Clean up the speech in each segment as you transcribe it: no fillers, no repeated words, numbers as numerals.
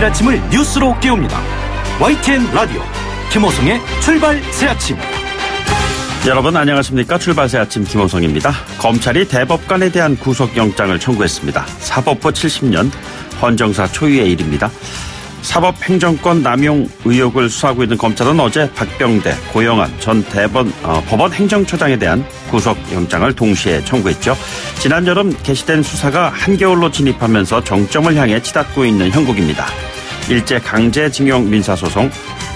매일 아침을 뉴스로 깨웁니다. YTN 라디오 김호성의 출발 새아침. 여러분 안녕하십니까. 출발 새아침 김호성입니다. 검찰이 대법관에 대한 구속영장을 청구했습니다. 사법부 70년 헌정사 초유의 일입니다. 사법행정권 남용 의혹을 수사하고 있는 검찰은 어제 박병대, 고영한 전 법원 행정처장에 대한 구속영장을 동시에 청구했죠. 지난 여름 개시된 수사가 한겨울로 진입하면서 정점을 향해 치닫고 있는 형국입니다. 일제 강제징용 민사소송,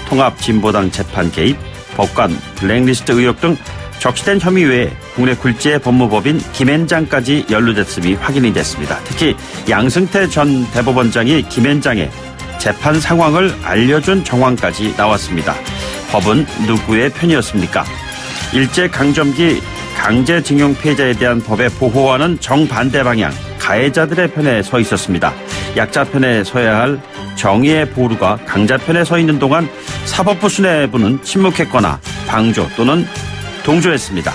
통합진보당 재판 개입, 법관 블랙리스트 의혹 등 적시된 혐의 외에 국내 굴지의 법무법인 김앤장까지 연루됐음이 확인이 됐습니다. 특히 양승태 전 대법원장이 김앤장의 재판 상황을 알려준 정황까지 나왔습니다. 법은 누구의 편이었습니까? 일제강점기 강제징용 피해자에 대한 법의 보호와는 정반대 방향, 가해자들의 편에 서 있었습니다. 약자 편에 서야 할 정의의 보루가 강자 편에 서 있는 동안 사법부 수뇌부는 침묵했거나 방조 또는 동조했습니다.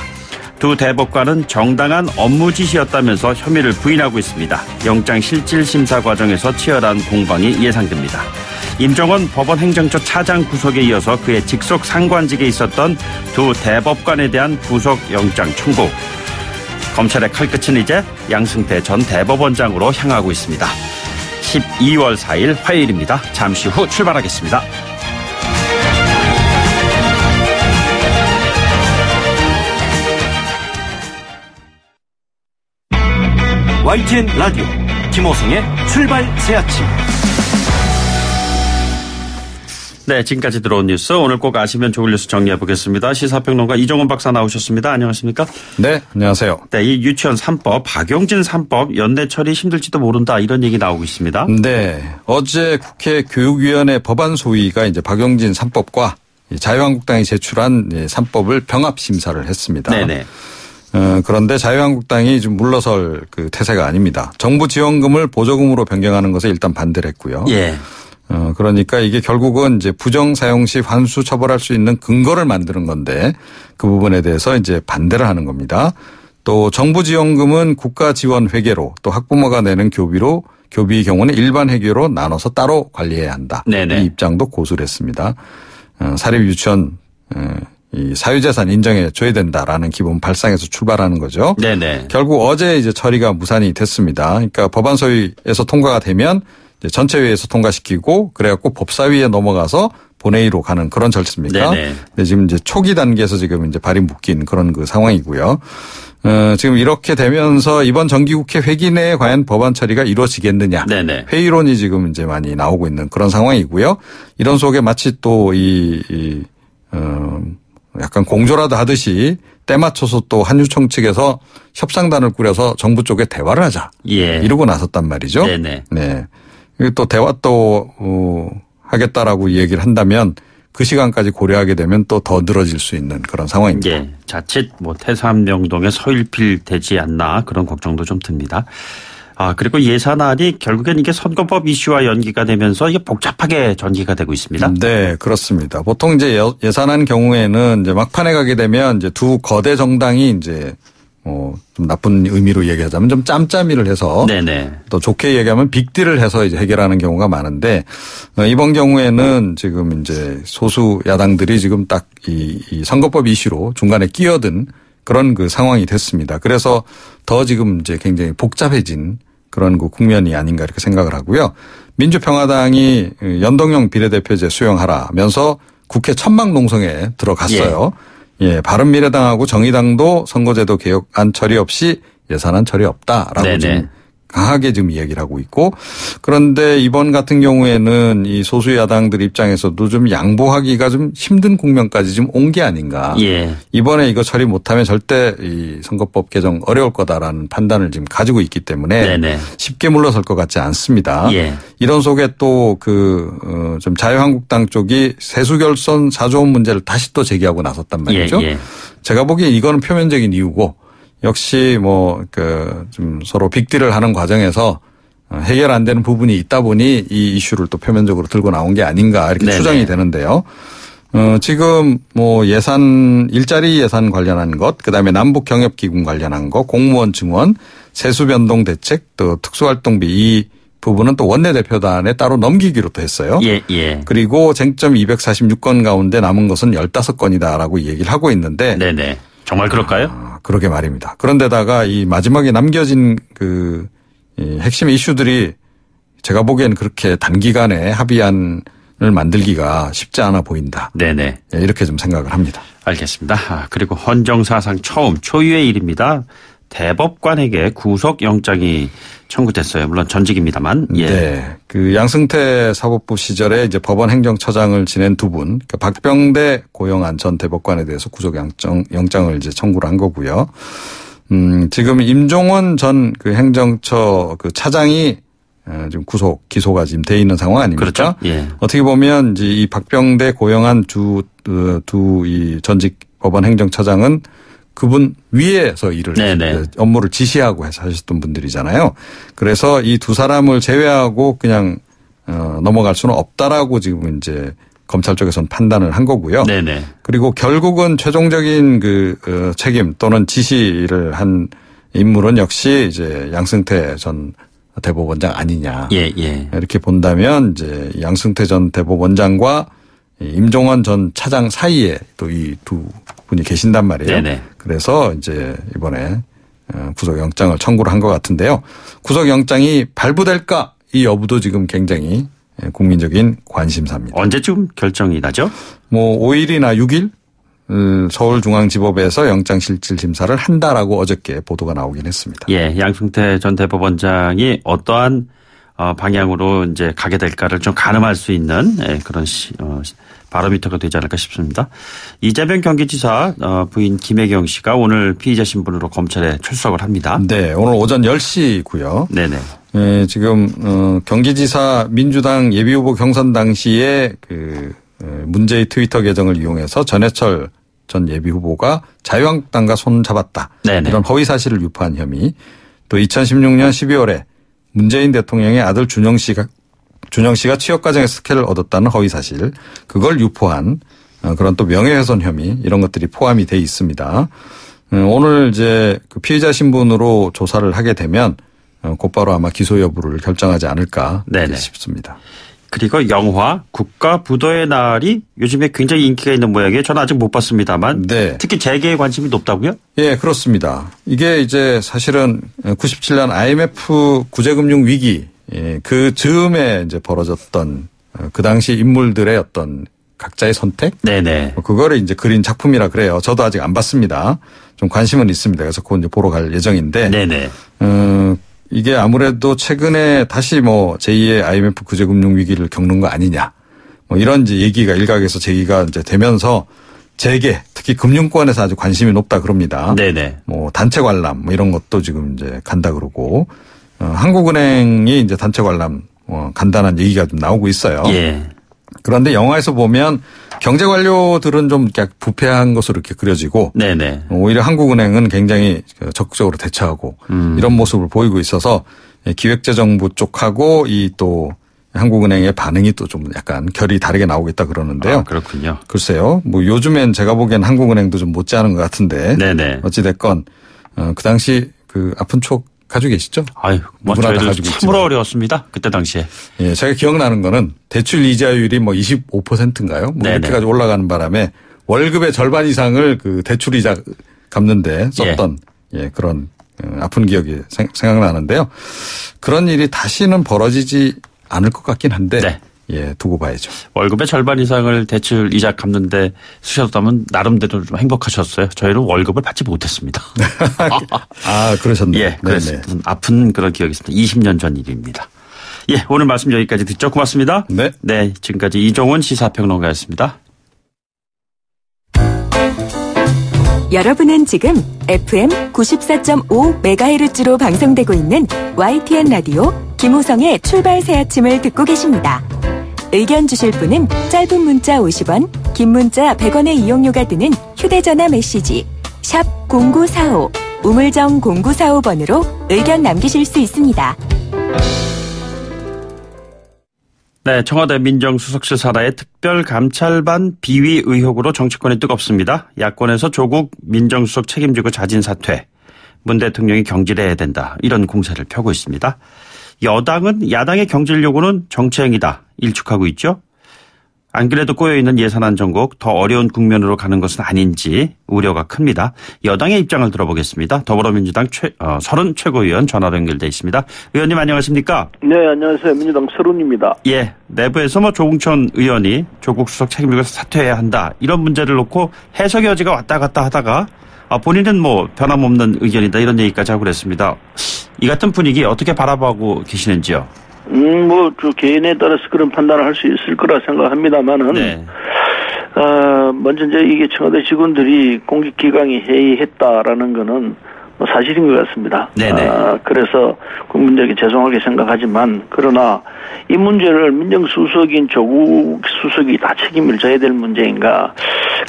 두 대법관은 정당한 업무 지시였다면서 혐의를 부인하고 있습니다. 영장 실질 심사 과정에서 치열한 공방이 예상됩니다. 임정원 법원 행정처 차장 구속에 이어서 그의 직속 상관직에 있었던 두 대법관에 대한 구속 영장 청구. 검찰의 칼끝은 이제 양승태 전 대법원장으로 향하고 있습니다. 12월 4일 화요일입니다. 잠시 후 출발하겠습니다. YTN 라디오 김호성의 출발 새아침. 네, 지금까지 들어온 뉴스 오늘 꼭 아시면 좋을 뉴스 정리해 보겠습니다. 시사평론가 이종원 박사 나오셨습니다. 안녕하십니까? 네, 안녕하세요. 네, 이 유치원 3법, 박용진 3법 연내 처리 힘들지도 모른다 이런 얘기 나오고 있습니다. 네, 어제 국회 교육위원회 법안 소위가 이제 박용진 3법과 자유한국당이 제출한 3법을 병합 심사를 했습니다. 네네. 그런데 자유한국당이 좀 물러설 그 태세가 아닙니다. 정부 지원금을 보조금으로 변경하는 것에 일단 반대를 했고요. 예. 그러니까 이게 결국은 이제 부정 사용 시 환수 처벌할 수 있는 근거를 만드는 건데 그 부분에 대해서 이제 반대를 하는 겁니다. 또 정부 지원금은 국가 지원 회계로 또 학부모가 내는 교비로 교비의 경우는 일반 회계로 나눠서 따로 관리해야 한다. 네네. 이 입장도 고수를 했습니다. 사립 유치원 이 사유재산 인정해 줘야 된다라는 기본 발상에서 출발하는 거죠. 네네. 결국 어제 이제 처리가 무산이 됐습니다. 그러니까 법안 소위에서 통과가 되면 이제 전체회의에서 통과시키고 그래갖고 법사위에 넘어가서 본회의로 가는 그런 절차입니다. 네네. 근데 지금 이제 초기 단계에서 지금 이제 발이 묶인 그런 그 상황이고요. 지금 이렇게 되면서 이번 정기국회 회기 내에 과연 법안 처리가 이루어지겠느냐. 네네. 회의론이 지금 이제 많이 나오고 있는 그런 상황이고요. 이런 속에 마치 또 약간 공조라도 하듯이 때 맞춰서 또 한유총 측에서 협상단을 꾸려서 정부 쪽에 대화를 하자. 예. 이러고 나섰단 말이죠. 네네. 네. 또 대화 또 하겠다라고 얘기를 한다면 그 시간까지 고려하게 되면 또 더 늘어질 수 있는 그런 상황입니다. 예. 자칫 태삼명동에 서일필 되지 않나 그런 걱정도 좀 듭니다. 그리고 예산안이 결국엔 이게 선거법 이슈와 연기가 되면서 이게 복잡하게 전개가 되고 있습니다. 네, 그렇습니다. 보통 이제 예산안 경우에는 이제 막판에 가게 되면 이제 두 거대 정당이 이제 좀 나쁜 의미로 얘기하자면 좀 짬짬이를 해서 네네. 또 좋게 얘기하면 빅딜을 해서 이제 해결하는 경우가 많은데 이번 경우에는 지금 이제 소수 야당들이 지금 딱 이 선거법 이슈로 중간에 끼어든 그런 그 상황이 됐습니다. 그래서 더 지금 이제 굉장히 복잡해진 그런 그 국면이 아닌가 이렇게 생각을 하고요. 민주평화당이 연동형 비례대표제 수용하라면서 국회 천막농성에 들어갔어요. 예, 바른미래당하고 정의당도 선거제도 개혁안 처리 없이 예산안 처리 없다라고 네네. 지금 강하게 지금 이야기를 하고 있고 그런데 이번 같은 경우에는 이 소수 야당들 입장에서도 좀 양보하기가 좀 힘든 국면까지 좀 온 게 아닌가. 예. 이번에 이거 처리 못하면 절대 이 선거법 개정 어려울 거다라는 판단을 지금 가지고 있기 때문에 네네. 쉽게 물러설 것 같지 않습니다. 예. 이런 속에 또 좀 자유한국당 쪽이 세수결손 4조 원 문제를 다시 또 제기하고 나섰단 말이죠. 예. 제가 보기에 이거는 표면적인 이유고 역시 좀 서로 빅딜을 하는 과정에서 해결 안 되는 부분이 있다 보니 이 이슈를 또 표면적으로 들고 나온 게 아닌가 이렇게 네네. 추정이 되는데요. 지금 예산, 일자리 예산 관련한 것, 그 다음에 남북 경협기금 관련한 것, 공무원 증원, 세수 변동 대책, 또 특수활동비 이 부분은 또 원내대표단에 따로 넘기기로 또 했어요. 예, 예. 그리고 쟁점 246건 가운데 남은 것은 15건이다라고 얘기를 하고 있는데. 네네. 정말 그럴까요? 그러게 말입니다. 그런데다가 이 마지막에 남겨진 이 핵심 이슈들이 제가 보기에는 그렇게 단기간에 합의안을 만들기가 쉽지 않아 보인다. 네네. 이렇게 좀 생각을 합니다. 알겠습니다. 그리고 헌정사상 처음 초유의 일입니다. 대법관에게 구속영장이 청구됐어요. 물론 전직입니다만. 예. 네. 그 양승태 사법부 시절에 이제 법원 행정처장을 지낸 두 분, 그러니까 박병대 고영한 전 대법관에 대해서 구속영장을 이제 청구를 한 거고요. 지금 임종원 전 그 행정처 그 차장이 지금 기소가 지금 돼 있는 상황 아닙니까? 그렇죠. 예. 어떻게 보면 이제 이 박병대 고영한 두 이 전직 법원 행정처장은 그분 위에서 일을 업무를 지시하고 해서 하셨던 분들이잖아요. 그래서 이 두 사람을 제외하고 그냥 넘어갈 수는 없다라고 지금 이제 검찰 쪽에서는 판단을 한 거고요. 네네. 그리고 결국은 최종적인 책임 또는 지시를 한 인물은 역시 이제 양승태 전 대법원장 아니냐. 예, 예. 이렇게 본다면 이제 양승태 전 대법원장과 임종원 전 차장 사이에 또 이 두 분이 계신단 말이에요. 네네. 그래서 이제 이번에 구속영장을 청구를 한 것 같은데요. 구속영장이 발부될까 이 여부도 지금 굉장히 국민적인 관심사입니다. 언제쯤 결정이 나죠? 5일이나 6일 서울중앙지법에서 영장실질심사를 한다라고 어저께 보도가 나오긴 했습니다. 예, 양승태 전 대법원장이 어떠한 방향으로 이제 가게 될까를 좀 가늠할 수 있는 그런 바로미터가 되지 않을까 싶습니다. 이재명 경기지사 부인 김혜경 씨가 오늘 피의자 신분으로 검찰에 출석을 합니다. 네, 오늘 오전 10시고요. 네네. 네, 지금 경기지사 민주당 예비후보 경선 당시에 문재인 트위터 계정을 이용해서 전해철 전 예비후보가 자유한국당과 손 잡았다. 네네. 이런 허위 사실을 유포한 혐의. 또 2016년 12월에 문재인 대통령의 아들 준영 씨가 취업 과정에서 스케일을 얻었다는 허위 사실, 그걸 유포한 그런 또 명예훼손 혐의 이런 것들이 포함이 돼 있습니다. 오늘 이제 그 피의자 신분으로 조사를 하게 되면 곧바로 아마 기소 여부를 결정하지 않을까 싶습니다. 그리고 영화 국가부도의 날이 요즘에 굉장히 인기가 있는 모양이에요. 저는 아직 못 봤습니다만 네. 특히 재계에 관심이 높다고요? 예, 그렇습니다. 이게 이제 사실은 97년 IMF 구제금융 위기 그 즈음에 이제 벌어졌던 그 당시 인물들의 어떤 각자의 선택? 네네. 그거를 이제 그린 작품이라 그래요. 저도 아직 안 봤습니다. 좀 관심은 있습니다. 그래서 그거 이제 보러 갈 예정인데. 네네. 이게 아무래도 최근에 다시 제2의 IMF 구제금융 위기를 겪는 거 아니냐. 이런 이제 얘기가 일각에서 제기가 이제 되면서 재계, 특히 금융권에서 아주 관심이 높다 그럽니다. 네네. 단체 관람 이런 것도 지금 이제 간다 그러고. 한국은행이 이제 단체 관람 간다는 얘기가 좀 나오고 있어요. 예. 그런데 영화에서 보면 경제 관료들은 좀 부패한 것으로 이렇게 그려지고, 네네. 오히려 한국은행은 굉장히 적극적으로 대처하고 이런 모습을 보이고 있어서 기획재정부 쪽하고 이 또 한국은행의 반응이 또 좀 약간 결이 다르게 나오겠다 그러는데요. 아, 그렇군요. 글쎄요. 요즘엔 제가 보기엔 한국은행도 좀 못지않은 것 같은데. 네네. 어찌됐건 그 당시 그 아픈 추억 가지고 계시죠? 아유, 저희들 참으로 어려웠습니다. 그때 당시에. 예, 제가 기억나는 거는 대출 이자율이 25%인가요? 이렇게 가지고 올라가는 바람에 월급의 절반 이상을 그 대출 이자 갚는데 썼던 그런 아픈 기억이 생각나는데요. 그런 일이 다시는 벌어지지 않을 것 같긴 한데. 예, 두고 봐야죠. 월급의 절반 이상을 대출 이자 갚는데 쓰셨다면 나름대로 좀 행복하셨어요. 저희는 월급을 받지 못했습니다. 아, 그러셨네요. 예, 그래서 아픈 그런 기억이 있습니다. 20년 전 일입니다. 예, 오늘 말씀 여기까지 듣죠. 고맙습니다. 네. 네, 지금까지 이종훈 시사평론가였습니다. 여러분은 지금 FM 94.5MHz로 방송되고 있는 YTN 라디오 김호성의 출발 새 아침을 듣고 계십니다. 의견 주실 분은 짧은 문자 50원, 긴 문자 100원의 이용료가 드는 휴대전화 메시지 샵 0945, 우물정 0945번으로 의견 남기실 수 있습니다. 네, 청와대 민정수석실 산하의 특별감찰반 비위 의혹으로 정치권이 뜨겁습니다. 야권에서 조국 민정수석 책임지고 자진 사퇴, 문 대통령이 경질해야 된다, 이런 공세를 펴고 있습니다. 여당은 야당의 경질 요구는 정치행위다 일축하고 있죠. 안 그래도 꼬여있는 예산안 전국 더 어려운 국면으로 가는 것은 아닌지 우려가 큽니다. 여당의 입장을 들어보겠습니다. 더불어민주당 서른 최고위원 전화로 연결돼 있습니다. 의원님 안녕하십니까? 네, 안녕하세요. 민주당 서른입니다. 예, 내부에서 조웅천 의원이 조국 수석 책임지고 사퇴해야 한다 이런 문제를 놓고 해석 여지가 왔다 갔다 하다가 본인은 변함없는 의견이다 이런 얘기까지 하고 그랬습니다. 이 같은 분위기 어떻게 바라보고 계시는지요? 개인에 따라서 그런 판단을 할 수 있을 거라 생각합니다만은, 네. 먼저 이제 이게 청와대 직원들이 공직기강이 회의했다라는 거는 사실인 것 같습니다. 네네. 그래서 국민들에게 죄송하게 생각하지만, 그러나 이 문제를 민정수석인 조국 수석이 다 책임을 져야 될 문제인가,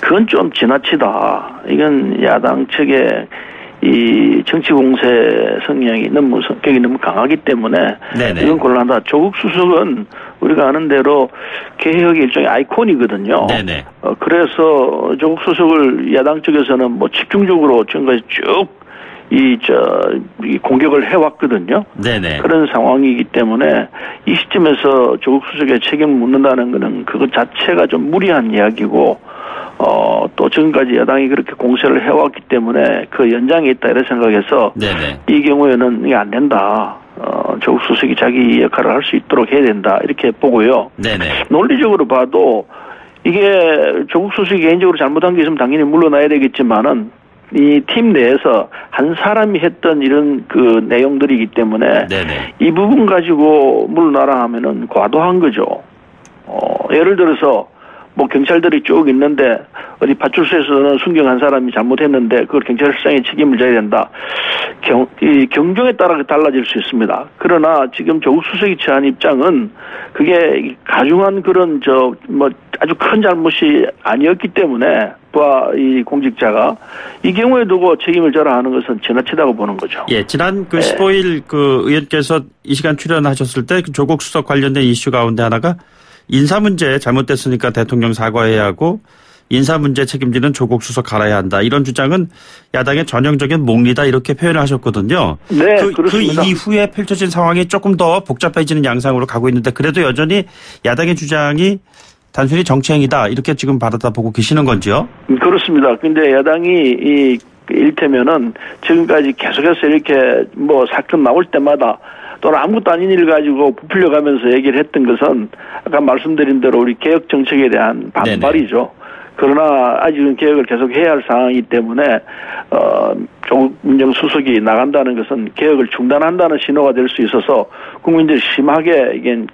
그건 좀 지나치다. 이건 야당 측의 이 정치 공세 성향이 성격이 너무 강하기 때문에 네네. 이건 곤란하다. 조국 수석은 우리가 아는 대로 개혁의 일종의 아이콘이거든요. 네네. 그래서 조국 수석을 야당 쪽에서는 집중적으로 지금까지 쭉 이 공격을 해왔거든요. 네네. 그런 상황이기 때문에 이 시점에서 조국 수석의 책임을 묻는다는 것은 그것 자체가 좀 무리한 이야기고, 또 지금까지 여당이 그렇게 공세를 해왔기 때문에 그 연장에 있다 이런 생각해서 네네. 이 경우에는 이게 안 된다. 조국 수석이 자기 역할을 할 수 있도록 해야 된다 이렇게 보고요. 네네. 논리적으로 봐도 이게 조국 수석이 개인적으로 잘못한 게 있으면 당연히 물러나야 되겠지만은 이 팀 내에서 한 사람이 했던 이런 그 내용들이기 때문에 네네. 이 부분 가지고 물러나라 하면은 과도한 거죠. 예를 들어서 경찰들이 쭉 있는데 어디 파출소에서는 순경한 사람이 잘못했는데 그걸 경찰서장이 책임을 져야 된다. 이 경종에 따라 달라질 수 있습니다. 그러나 지금 조국 수석이 처한 입장은 그게 가중한 그런 아주 큰 잘못이 아니었기 때문에 이 공직자가 이 경우에 두고 책임을 져라 하는 것은 지나치다고 보는 거죠. 예, 지난 15일 의원께서 이 시간 출연하셨을 때 조국 수석 관련된 이슈 가운데 하나가 인사 문제 잘못됐으니까 대통령 사과해야 하고 인사 문제 책임지는 조국 수석 갈아야 한다. 이런 주장은 야당의 전형적인 몽리다 이렇게 표현을 하셨거든요. 네, 그렇습니다. 그 이후에 펼쳐진 상황이 조금 더 복잡해지는 양상으로 가고 있는데 그래도 여전히 야당의 주장이 단순히 정치행위다 이렇게 지금 받아보고 계시는 건지요? 그렇습니다. 근데 야당이 일테면은 지금까지 계속해서 이렇게 사건 나올 때마다 또는 아무것도 아닌 일 가지고 부풀려가면서 얘기를 했던 것은 아까 말씀드린 대로 우리 개혁 정책에 대한 반발이죠. 네네. 그러나 아직은 개혁을 계속 해야 할 상황이기 때문에 조국 민정수석이 나간다는 것은 개혁을 중단한다는 신호가 될 수 있어서 국민들이 심하게 이게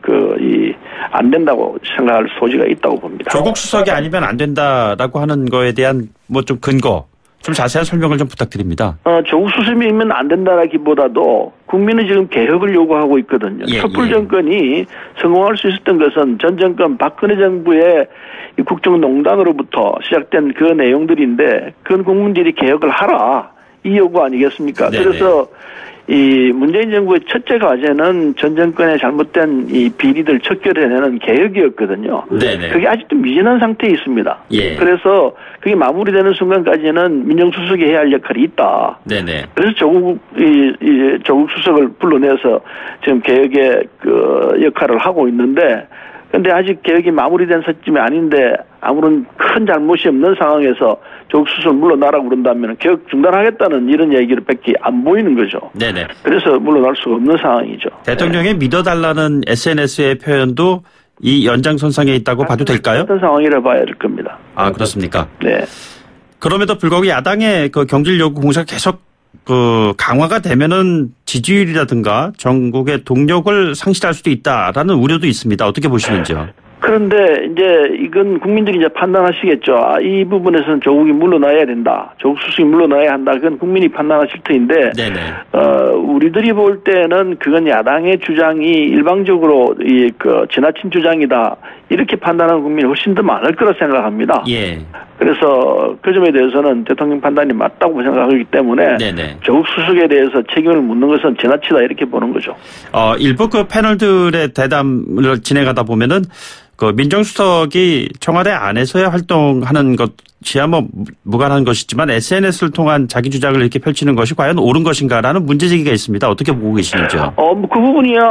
안 된다고 생각할 소지가 있다고 봅니다. 조국 수석이 아니면 안 된다라고 하는 거에 대한 좀 근거. 좀 자세한 설명을 좀 부탁드립니다. 조국 수석이면 안 된다라기보다도 국민은 지금 개혁을 요구하고 있거든요. 촛불 정권이 성공할 수 있었던 것은 전 정권 박근혜 정부의 국정농단으로부터 시작된 그 내용들인데 그건 국민들이 개혁을 하라 이 요구 아니겠습니까? 네네. 그래서 이 문재인 정부의 첫째 과제는 전 정권의 잘못된 이 비리들 척결해내는 개혁이었거든요. 네네. 그게 아직도 미진한 상태에 있습니다. 예. 그래서 그게 마무리되는 순간까지는 민정수석이 해야 할 역할이 있다. 네네. 그래서 조국 수석을 불러내서 지금 개혁의 역할을 하고 있는데, 근데 아직 개혁이 마무리된 시점이 아닌데 아무런 큰 잘못이 없는 상황에서 조국 수석을 물러나라고 그런다면 개혁 중단하겠다는 이런 얘기를 밖에 안 보이는 거죠. 네네. 그래서 물러날 수가 없는 상황이죠. 대통령이 믿어달라는 SNS의 표현도 이 연장선상에 있다고 봐도 될까요? 어떤 상황이라 봐야 될 겁니다. 아, 그렇습니까? 네. 그럼에도 불구하고 야당의 경질 요구 공세가 계속 강화가 되면은 지지율이라든가 전국의 동력을 상실할 수도 있다라는 우려도 있습니다. 어떻게 보시는지요? 그런데 이제 이건 국민들이 이제 판단하시겠죠. 이 부분에서는 조국이 물러나야 된다. 조국 수석이 물러나야 한다. 그건 국민이 판단하실 터인데, 우리들이 볼 때는 그건 야당의 주장이 일방적으로 지나친 주장이다. 이렇게 판단하는 국민이 훨씬 더 많을 거라 생각합니다. 예. 그래서 그 점에 대해서는 대통령 판단이 맞다고 생각하기 때문에 조국 수석에 대해서 책임을 묻는 것은 지나치다 이렇게 보는 거죠. 일부 패널들의 대담을 진행하다 보면은 그 민정수석이 청와대 안에서의 활동하는 것이야 뭐 무관한 것이지만 SNS를 통한 자기 주장을 이렇게 펼치는 것이 과연 옳은 것인가라는 문제제기가 있습니다. 어떻게 보고 계시는지요? 그 부분이야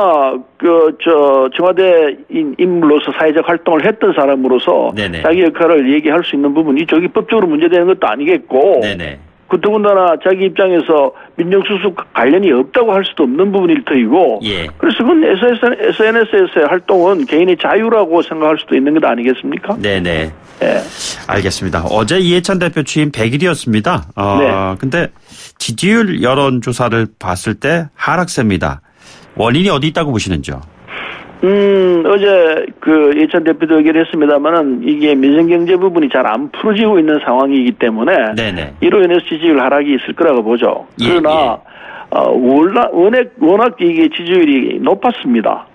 청와대 인물로서 사회적 활동을 했던 사람으로서 네네. 자기 역할을 얘기할 수 있는 부분이 저기 법적으로 문제되는 것도 아니겠고. 네네. 그 더군다나 자기 입장에서 민정수석 관련이 없다고 할 수도 없는 부분일 터이고 예. 그래서 그건 SNS에서의 활동은 개인의 자유라고 생각할 수도 있는 것 아니겠습니까? 네네. 예. 알겠습니다. 어제 이해찬 대표 취임 100일이었습니다. 네. 근데 지지율 여론조사를 봤을 때 하락세입니다. 원인이 어디 있다고 보시는지요? 어제 이해찬 대표도 얘기를 했습니다만은 이게 민생경제 부분이 잘 안 풀어지고 있는 상황이기 때문에 네네. 이로 인해서 지지율 하락이 있을 거라고 보죠. 그러나 워낙 이게 지지율이 높았습니다.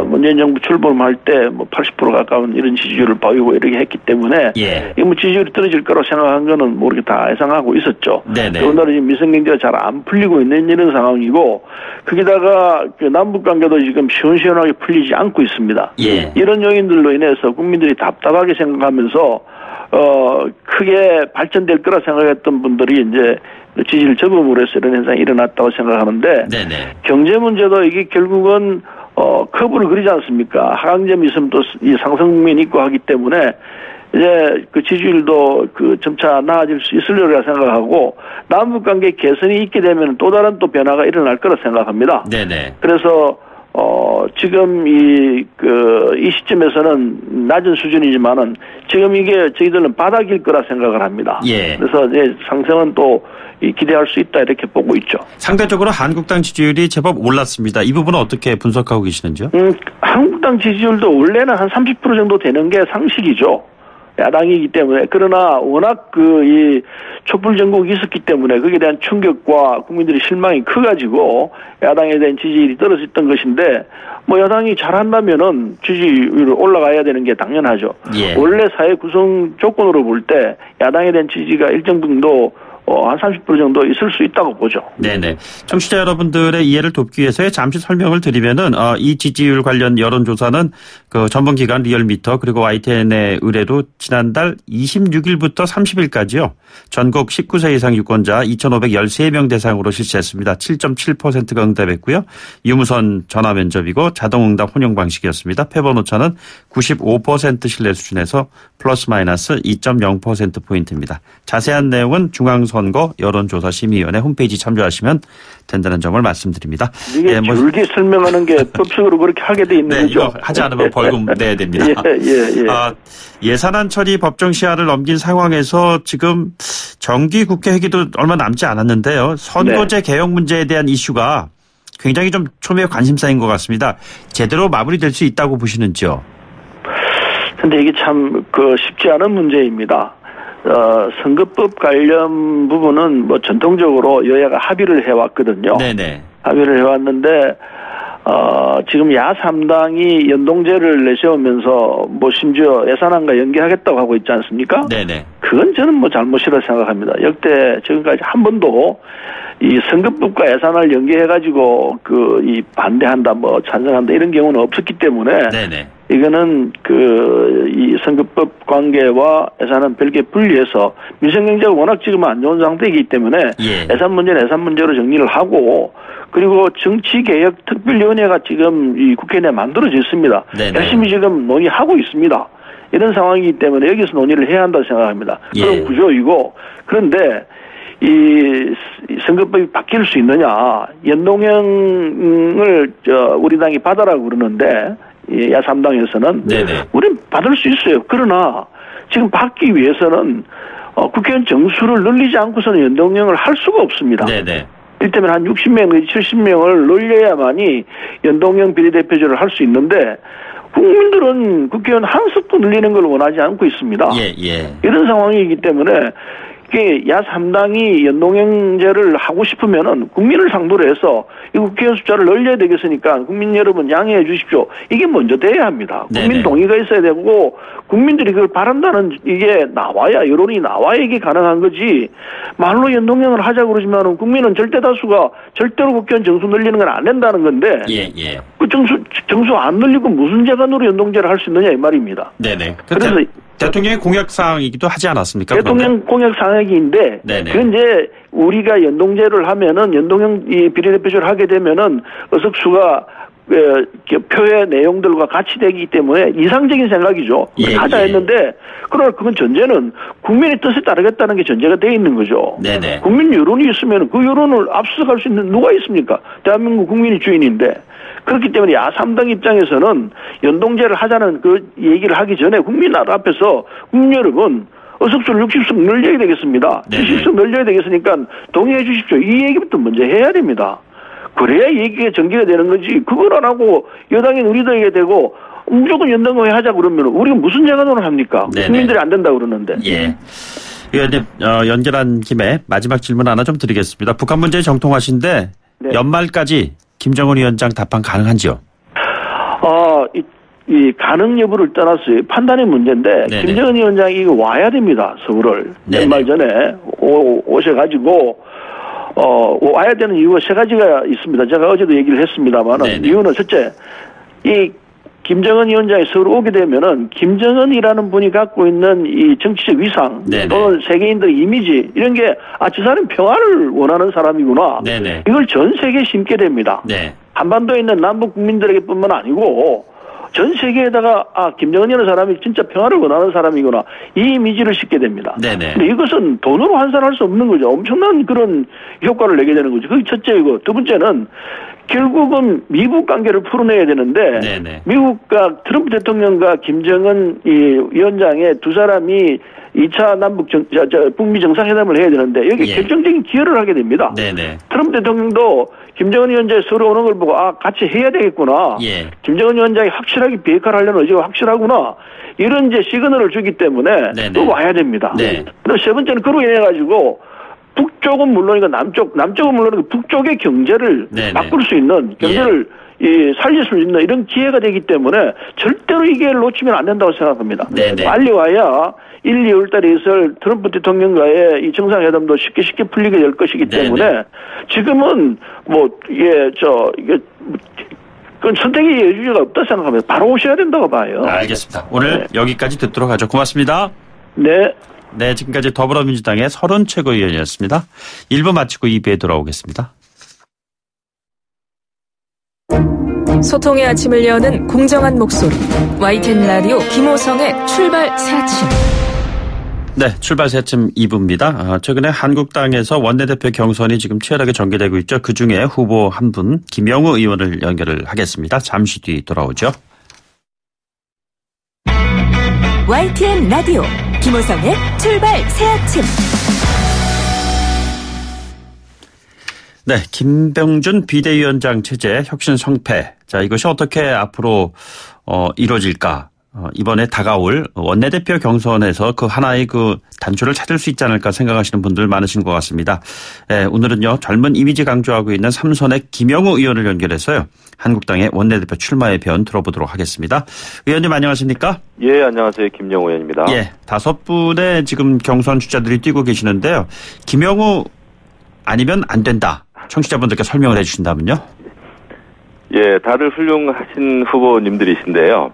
문재인 정부 출범할 때 뭐 80% 가까운 이런 지지율을 보이고 이렇게 했기 때문에 예. 이 뭐 지지율이 떨어질 거라고 생각한 거는 모르게 다 예상하고 있었죠. 더군다나 지금 민생경제가 잘 안 풀리고 있는 이런 상황이고 거기다가 남북 관계도 지금 시원시원하게 풀리지 않고 있습니다. 예. 이런 요인들로 인해서 국민들이 답답하게 생각하면서 크게 발전될 거라 생각했던 분들이 이제 지지를 접음으로 해서 이런 현상이 일어났다고 생각하는데 네네. 경제 문제도 이게 결국은 커브를 그리지 않습니까? 하강점이 있으면 또 이 상승 국면이 있고 하기 때문에 이제 그 지지율도 점차 나아질 수 있을 거라 생각하고 남북 관계 개선이 있게 되면 또 다른 또 변화가 일어날 거라 생각합니다. 네네. 그래서 지금 이 시점에서는 낮은 수준이지만은 지금 이게 저희들은 바닥일 거라 생각을 합니다. 예. 그래서 이제 상승은 또 기대할 수 있다 이렇게 보고 있죠. 상대적으로 한국당 지지율이 제법 올랐습니다. 이 부분은 어떻게 분석하고 계시는지요? 한국당 지지율도 원래는 한 30% 정도 되는 게 상식이죠. 야당이기 때문에. 그러나 워낙 이 촛불 전국이 있었기 때문에 거기에 대한 충격과 국민들의 실망이 커가지고 야당에 대한 지지율이 떨어졌던 것인데 뭐 야당이 잘한다면은 지지율이 올라가야 되는 게 당연하죠. 예. 원래 사회 구성 조건으로 볼 때 야당에 대한 지지가 일정 정도 한 30% 정도 있을 수 있다고 보죠. 네네. 청취자 여러분들의 이해를 돕기 위해서 잠시 설명을 드리면은 이 지지율 관련 여론조사는 전문기관 리얼미터 그리고 YTN의 의뢰로 지난달 26일부터 30일까지요. 전국 19세 이상 유권자 2,513명 대상으로 실시했습니다. 7.7%가 응답했고요. 유무선 전화 면접이고 자동응답 혼용 방식이었습니다. 패번 오차는 95% 신뢰 수준에서 플러스 마이너스 2.0%포인트입니다. 자세한 내용은 중앙선거 여론조사심의위원회 홈페이지 참조하시면 된다는 점을 말씀드립니다. 이게 줄기 설명하는 게 법적으로 그렇게 하게 돼 있는 거죠. 이거 하지 않으면 벌금 내야 됩니다. 예산안 처리 법정 시한을 넘긴 상황에서 지금 정기 국회 회기도 얼마 남지 않았는데요. 선거제 개혁 문제에 대한 이슈가 굉장히 좀 초미의 관심사인 것 같습니다. 제대로 마무리될 수 있다고 보시는지요? 근데 이게 참 쉽지 않은 문제입니다. 선거법 관련 부분은 뭐 전통적으로 여야가 합의를 해왔거든요. 네네. 합의를 해왔는데 지금 야3당이 연동제를 내세우면서 뭐 심지어 예산안과 연계하겠다고 하고 있지 않습니까? 네네. 그건 저는 뭐 잘못이라 생각합니다. 역대 지금까지 한 번도 이 선거법과 예산을 연계해가지고 이 반대한다, 뭐 찬성한다 이런 경우는 없었기 때문에 네네. 이거는 이 선거법 관계와 예산은 별개 분리해서 민생경제가 워낙 지금 안 좋은 상태이기 때문에 예산 문제는 예산 문제로 정리를 하고 그리고 정치개혁특별위원회가 지금 이 국회 내에 만들어졌습니다. 네네. 열심히 지금 논의하고 있습니다. 이런 상황이기 때문에 여기서 논의를 해야 한다고 생각합니다. 그런 구조이고 그런데 이 선거법이 바뀔 수 있느냐 연동형을 우리 당이 받아라고 그러는데 야3당에서는 우린 받을 수 있어요. 그러나 지금 받기 위해서는 국회의원 정수를 늘리지 않고서는 연동형을 할 수가 없습니다. 네네. 이를테면 한 60명 내지 70명을 늘려야만이 연동형 비례대표제를 할 수 있는데 국민들은 국회의원 한 석도 늘리는 걸 원하지 않고 있습니다. 이런 상황이기 때문에 야3당이 연동형제를 하고 싶으면은 국민을 상대로 해서 이 국회의원 숫자를 늘려야 되겠으니까 국민 여러분 양해해 주십시오. 이게 먼저 돼야 합니다. 국민 네네. 동의가 있어야 되고 국민들이 그걸 바란다는 이게 나와야 여론이 나와야 이게 가능한 거지. 말로 연동형을 하자고 그러지만은 국민은 절대 다수가 절대로 국회의원 정수 늘리는 건 안 된다는 건데. 예. 그 정수 안 늘리고 무슨 재간으로 연동제를 할 수 있느냐 이 말입니다. 네네. 그래서 대통령의 공약사항이기도 하지 않았습니까? 대통령 공약사항인데 그 이제 우리가 연동제를 하면은 연동형 이 비례대표제를 하게 되면은 의석수가 표의 내용들과 같이 되기 때문에 이상적인 생각이죠. 하자 했는데 그러나 그건 전제는 국민의 뜻에 따르겠다는 게 전제가 돼 있는 거죠. 네네. 국민 여론이 있으면 그 여론을 앞서갈 수 있는 누가 있습니까? 대한민국 국민이 주인인데. 그렇기 때문에 야3당 입장에서는 연동제를 하자는 그 얘기를 하기 전에 국민 앞에서 국민 여러분 의석수를 60석 늘려야 되겠습니다. 70석 늘려야 되겠으니까 동의해 주십시오. 이 얘기부터 먼저 해야 됩니다. 그래야 얘기가 전개가 되는 거지. 그걸 안 하고 여당이 누리더게 되고 무조건 연동을 하자 그러면 우리가 무슨 재간으로 합니까? 네네. 국민들이 안 된다고 그러는데. 예. 의원님 연결한 김에 마지막 질문 하나 좀 드리겠습니다. 북한 문제에 정통하신데 네. 연말까지 김정은 위원장 답방 가능한지요? 이 가능 여부를 떠나서 판단의 문제인데 네네. 김정은 위원장이 이거 와야 됩니다. 서울을. 연말 전에 오셔가지고 와야 되는 이유가 세 가지가 있습니다. 제가 어제도 얘기를 했습니다만 이유는 첫째 이 김정은 위원장이 서울 오게 되면은 김정은이라는 분이 갖고 있는 이 정치적 위상 또는 세계인들의 이미지 이런 게 저 사람은 평화를 원하는 사람이구나. 네네. 이걸 전 세계에 심게 됩니다. 네. 한반도에 있는 남북 국민들에게뿐만 아니고 전 세계에다가 김정은이라는 사람이 진짜 평화를 원하는 사람이구나 이 이미지를 싣게 됩니다. 네네. 근데 이것은 돈으로 환산할 수 없는 거죠. 엄청난 그런 효과를 내게 되는 거죠. 그게 첫째이고 두 번째는 결국은 미국 관계를 풀어내야 되는데 네네. 미국과 트럼프 대통령과 김정은 이 위원장의 두 사람이 2차 북미 정상회담을 해야 되는데 여기 결정적인 기여를 하게 됩니다. 네네. 트럼프 대통령도 김정은 위원장이 서로 오는 걸 보고 같이 해야 되겠구나. 김정은 위원장이 확실하게 비핵화를 하려는 의지가 확실하구나. 이런 이제 시그널을 주기 때문에 또 와야 됩니다. 그리고 세 번째는 그로 인해 가지고 북쪽은 물론이고 남쪽은 물론이고 북쪽의 경제를 바꿀 수 있는 경제를 살릴 수 있는 이런 기회가 되기 때문에 절대로 이 기회를 놓치면 안 된다고 생각합니다. 빨리 와야 1, 2월 달에 있을 트럼프 대통령과의 이 정상회담도 쉽게 풀리게 될 것이기 때문에 지금은 그건 선택의 여지가 없다 생각합니다. 바로 오셔야 된다고 봐요. 알겠습니다. 오늘 여기까지 듣도록 하죠. 고맙습니다. 네. 네, 지금까지 더불어민주당의 설원 최고위원이었습니다. 1부 마치고 2부에 돌아오겠습니다. 소통의 아침을 여는 공정한 목소리 YTN 라디오 김호성의 출발 새 아침. 네, 출발 새 아침 2부입니다. 최근에 한국당에서 원내대표 경선이 지금 치열하게 전개되고 있죠. 그중에 후보 한 분 김영우 의원을 연결을 하겠습니다. 잠시 뒤 돌아오죠. YTN 라디오 김호성의 출발 새 아침. 네, 김병준 비대위원장 체제 혁신 성패. 자, 이것이 어떻게 앞으로 이루어질까? 이번에 다가올 원내대표 경선에서 그 하나의 그 단초를 찾을 수 있지 않을까 생각하시는 분들 많으신 것 같습니다. 네, 오늘은요 젊은 이미지 강조하고 있는 삼선의 김영우 의원을 연결해서요 한국당의 원내대표 출마의 변 들어보도록 하겠습니다. 의원님 안녕하십니까? 예, 안녕하세요. 김영우 의원입니다. 예, 5분의 지금 경선 주자들이 뛰고 계시는데요. 김영우 아니면 안 된다. 청취자분들께 설명을 해 주신다면요. 예, 다들 훌륭하신 후보님들이신데요.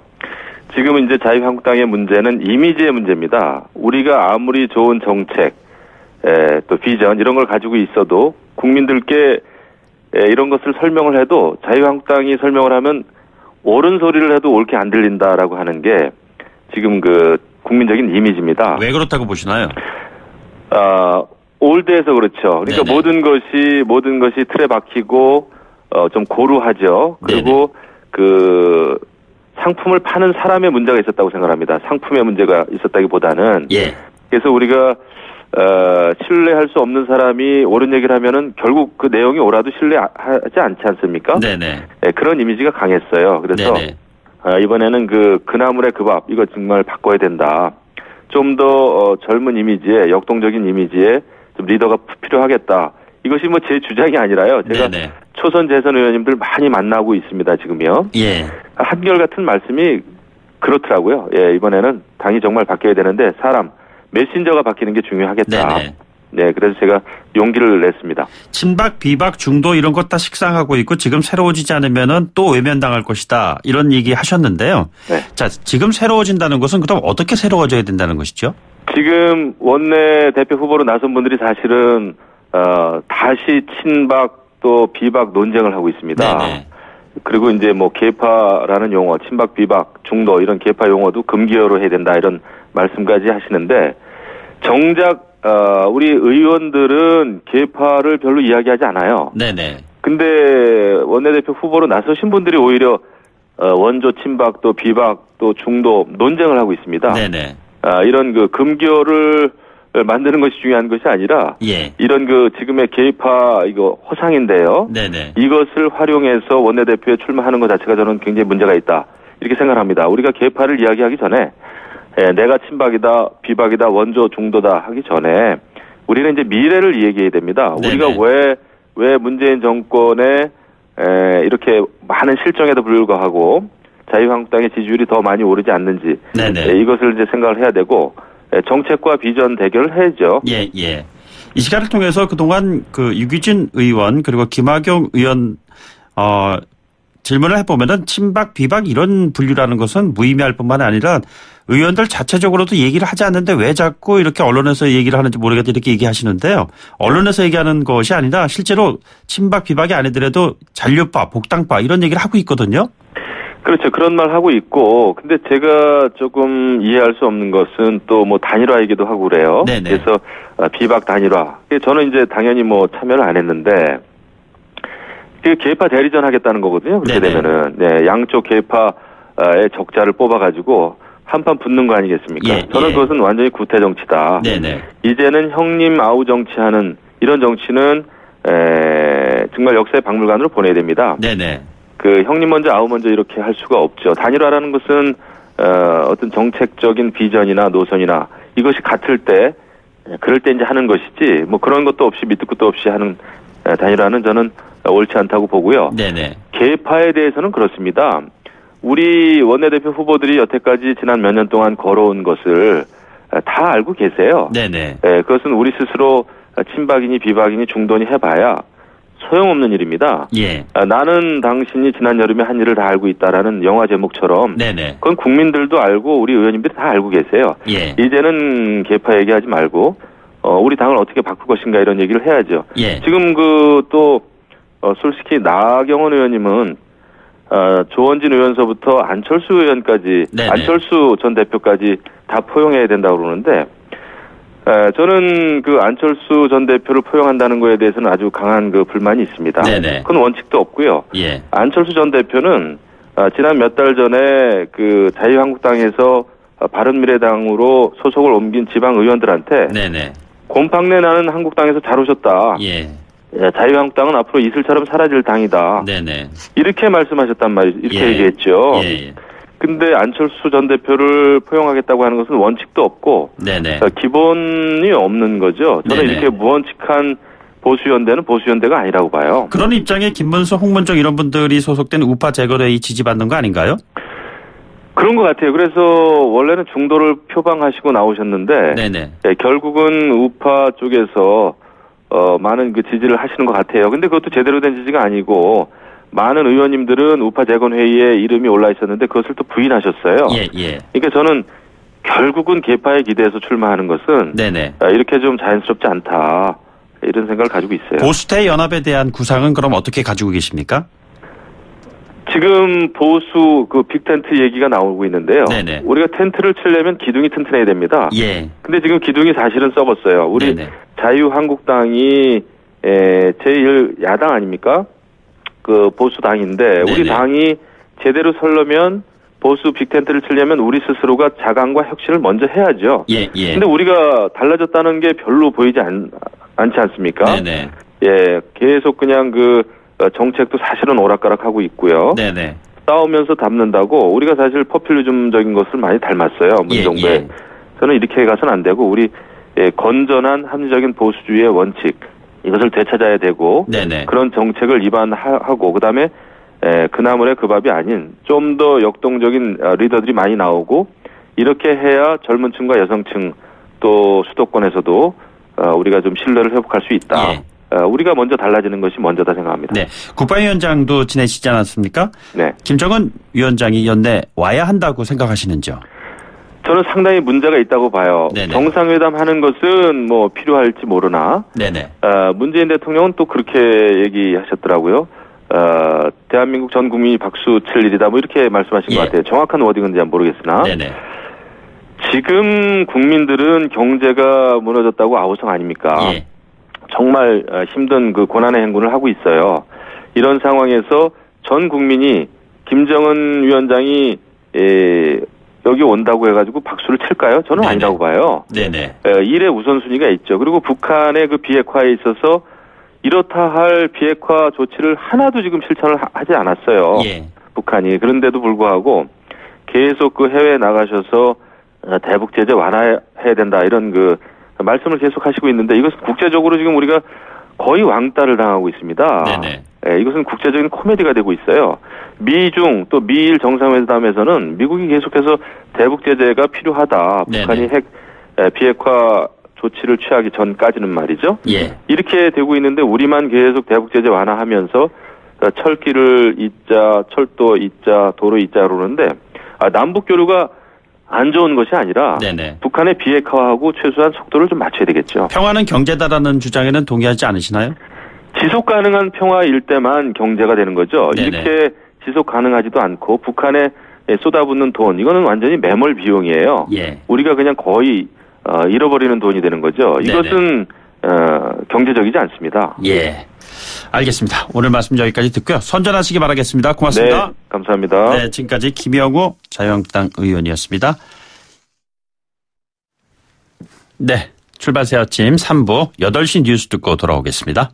지금 이제 자유한국당의 문제는 이미지의 문제입니다. 우리가 아무리 좋은 정책, 또 비전 이런 걸 가지고 있어도 국민들께 이런 것을 설명을 해도 자유한국당이 설명을 하면 옳은 소리를 해도 옳게 안 들린다라고 하는 게 지금 그 국민적인 이미지입니다. 왜 그렇다고 보시나요? 올드해서 그렇죠. 그러니까 네네. 모든 것이 틀에 박히고 좀 고루하죠. 그리고 그 상품을 파는 사람의 문제가 있었다고 생각합니다. 상품의 문제가 있었다기보다는. 그래서 우리가 신뢰할 수 없는 사람이 옳은 얘기를 하면은 결국 그 내용이 옳아도 신뢰하지 않지 않습니까? 네네. 네, 그런 이미지가 강했어요. 그래서 이번에는 그 나물의 그 밥 이거 정말 바꿔야 된다. 좀 더 젊은 이미지에 역동적인 이미지에 좀 리더가 필요하겠다. 이것이 뭐 제 주장이 아니라요. 제가 네네. 초선 재선 의원님들 많이 만나고 있습니다. 지금요. 예. 한결같은 말씀이 그렇더라고요. 예, 이번에는 당이 정말 바뀌어야 되는데 사람 메신저가 바뀌는 게 중요하겠다. 네네. 네, 그래서 제가 용기를 냈습니다. 친박, 비박, 중도 이런 것 다 식상하고 있고 지금 새로워지지 않으면은 또 외면당할 것이다. 이런 얘기 하셨는데요. 네. 자, 지금 새로워진다는 것은 그럼 어떻게 새로워져야 된다는 것이죠? 지금 원내 대표 후보로 나선 분들이 사실은 다시 친박 또 비박 논쟁을 하고 있습니다. 네네. 그리고 이제 뭐 계파라는 용어, 친박, 비박, 중도 이런 계파 용어도 금기어로 해야 된다 이런 말씀까지 하시는데 정작 우리 의원들은 계파를 별로 이야기하지 않아요. 네네. 근데 원내대표 후보로 나서신 분들이 오히려 원조 친박 또 비박 또 중도 논쟁을 하고 있습니다. 네네. 이런 그 금기어를 만드는 것이 중요한 것이 아니라 예. 이런 그 지금의 계파 이거 허상인데요. 네네. 이것을 활용해서 원내대표에 출마하는 것 자체가 저는 굉장히 문제가 있다 이렇게 생각합니다. 우리가 계파를 이야기하기 전에 내가 친박이다, 비박이다, 원조, 중도다 하기 전에 우리는 이제 미래를 얘기해야 됩니다. 네네. 우리가 왜 문재인 정권에 이렇게 많은 실정에도 불구하고 자유한국당의 지지율이 더 많이 오르지 않는지 이것을 이제 생각을 해야 되고 정책과 비전 대결을 해야죠. 예, 예. 이 시간을 통해서 그동안 그 유기준 의원 그리고 김학용 의원 질문을 해보면은 친박, 비박 이런 분류라는 것은 무의미할 뿐만 아니라 의원들 자체적으로도 얘기를 하지 않는데 왜 자꾸 이렇게 언론에서 얘기를 하는지 모르겠다 이렇게 얘기하시는데요. 언론에서 얘기하는 것이 아니라 실제로 친박, 비박이 아니더라도 잔류파, 복당파 이런 얘기를 하고 있거든요. 그렇죠. 그런 말 하고 있고 근데 제가 조금 이해할 수 없는 것은 또 뭐 단일화 얘기도 하고 그래요. 네네. 그래서 비박 단일화. 저는 이제 당연히 뭐 참여를 안 했는데 계파 대리전 하겠다는 거거든요. 그렇게 네네. 되면은 네, 양쪽 계파의 적자를 뽑아가지고 한판 붙는 거 아니겠습니까? 예, 저는 예. 그것은 완전히 구태 정치다. 네네. 이제는 형님 아우 정치하는 이런 정치는 정말 역사의 박물관으로 보내야 됩니다. 네네. 그 형님 먼저 아우 먼저 이렇게 할 수가 없죠. 단일화라는 것은 어떤 정책적인 비전이나 노선이나 이것이 같을 때 그럴 때 이제 하는 것이지 뭐 그런 것도 없이 밑도 끝도 없이 하는 단일화는 저는 옳지 않다고 보고요. 네네. 계파에 대해서는 그렇습니다. 우리 원내대표 후보들이 여태까지 지난 몇 년 동안 걸어온 것을 다 알고 계세요. 네네. 그것은 우리 스스로 친박이니 비박이니 중도니 해봐야 소용없는 일입니다. 예. 나는 당신이 지난 여름에 한 일을 다 알고 있다라는 영화 제목처럼 네네. 그건 국민들도 알고 우리 의원님들이 다 알고 계세요. 예. 이제는 계파 얘기하지 말고 우리 당을 어떻게 바꿀 것인가 이런 얘기를 해야죠. 예. 지금 솔직히 나경원 의원님은 조원진 의원서부터 안철수 의원까지 네네. 안철수 전 대표까지 다 포용해야 된다고 그러는데 저는 그 안철수 전 대표를 포용한다는 거에 대해서는 아주 강한 그 불만이 있습니다. 네네. 그건 원칙도 없고요. 예. 안철수 전 대표는 지난 몇 달 전에 그 자유한국당에서 바른미래당으로 소속을 옮긴 지방 의원들한테 네네. 곰팡내 나는 한국당에서 잘 오셨다. 예. 자유한국당은 앞으로 이슬처럼 사라질 당이다. 네네. 이렇게 말씀하셨단 말이죠. 이렇게 예. 얘기했죠. 예. 근데 안철수 전 대표를 포용하겠다고 하는 것은 원칙도 없고 네네. 기본이 없는 거죠. 저는 네네. 이렇게 무원칙한 보수연대는 보수연대가 아니라고 봐요. 그런 입장에 김문수, 홍문종 이런 분들이 소속된 우파 재거래에 지지받는 거 아닌가요? 그런 것 같아요. 그래서 원래는 중도를 표방하시고 나오셨는데 네네. 결국은 우파 쪽에서 많은 그 지지를 하시는 것 같아요. 근데 그것도 제대로 된 지지가 아니고 많은 의원님들은 우파 재건회의에 이름이 올라 있었는데 그것을 또 부인하셨어요. 예, 예. 그러니까 저는 결국은 계파에 기대해서 출마하는 것은 네네. 이렇게 좀 자연스럽지 않다. 이런 생각을 가지고 있어요. 보수대 연합에 대한 구상은 그럼 어떻게 가지고 계십니까? 지금 보수 그 빅텐트 얘기가 나오고 있는데요. 네네. 우리가 텐트를 치려면 기둥이 튼튼해야 됩니다. 예. 근데 지금 기둥이 사실은 썩었어요. 우리 네네. 자유한국당이 제1 야당 아닙니까? 그 보수당인데 네네. 우리 당이 제대로 서려면 보수 빅텐트를 치려면 우리 스스로가 자강과 혁신을 먼저 해야죠. 예, 예. 근데 우리가 달라졌다는 게 별로 보이지 않지 않습니까? 네네. 예, 계속 그냥 그 정책도 사실은 오락가락하고 있고요. 네네. 싸우면서 닮는다고 우리가 사실 포퓰리즘적인 것을 많이 닮았어요. 문정부의. 예, 예. 저는 이렇게 가서는 안 되고 우리 건전한 합리적인 보수주의의 원칙 이것을 되찾아야 되고 네네. 그런 정책을 입안하고 그다음에 그나물의 그 밥이 아닌 좀 더 역동적인 리더들이 많이 나오고 이렇게 해야 젊은 층과 여성층 또 수도권에서도 우리가 좀 신뢰를 회복할 수 있다. 예. 우리가 먼저 달라지는 것이 먼저다 생각합니다. 네, 국방위원장도 지내시지 않았습니까? 네. 김정은 위원장이 연내 와야 한다고 생각하시는지요? 저는 상당히 문제가 있다고 봐요. 네네. 정상회담 하는 것은 뭐 필요할지 모르나. 네네. 문재인 대통령은 또 그렇게 얘기하셨더라고요. 대한민국 전 국민이 박수 칠 일이다. 뭐 이렇게 말씀하신 것 같아요. 정확한 워딩은 잘 모르겠으나. 네네. 지금 국민들은 경제가 무너졌다고 아우성 아닙니까? 예. 정말 힘든 그 고난의 행군을 하고 있어요. 이런 상황에서 전 국민이 김정은 위원장이 여기 온다고 해가지고 박수를 칠까요? 저는 네네. 아니라고 봐요. 네네. 일의 우선순위가 있죠. 그리고 북한의 그 비핵화에 있어서 이렇다 할 비핵화 조치를 하나도 지금 실천을 하지 않았어요. 예. 북한이. 그런데도 불구하고 계속 그 해외에 나가셔서 대북 제재 완화해야 된다 이런 그 말씀을 계속 하시고 있는데 이것은 국제적으로 지금 우리가 거의 왕따를 당하고 있습니다. 네네. 이것은 국제적인 코미디가 되고 있어요. 미중 또 미일 정상회담에서는 미국이 계속해서 대북 제재가 필요하다. 네네. 북한이 핵 비핵화 조치를 취하기 전까지는 말이죠. 예. 이렇게 되고 있는데 우리만 계속 대북 제재 완화하면서 철길을 잇자, 철도 잇자, 도로 잇자 그러는데 남북 교류가 안 좋은 것이 아니라 네네. 북한의 비핵화하고 최소한 속도를 좀 맞춰야 되겠죠. 평화는 경제다라는 주장에는 동의하지 않으시나요? 지속 가능한 평화일 때만 경제가 되는 거죠. 네네. 이렇게 지속 가능하지도 않고 북한에 쏟아붓는 돈 이거는 완전히 매몰 비용이에요. 예. 우리가 그냥 거의 잃어버리는 돈이 되는 거죠. 이것은 경제적이지 않습니다. 예. 알겠습니다. 오늘 말씀 여기까지 듣고요. 선전하시기 바라겠습니다. 고맙습니다. 네, 감사합니다. 네, 지금까지 김영우 자유한국당 의원이었습니다. 네, 출발새 아침 3부 8시 뉴스 듣고 돌아오겠습니다.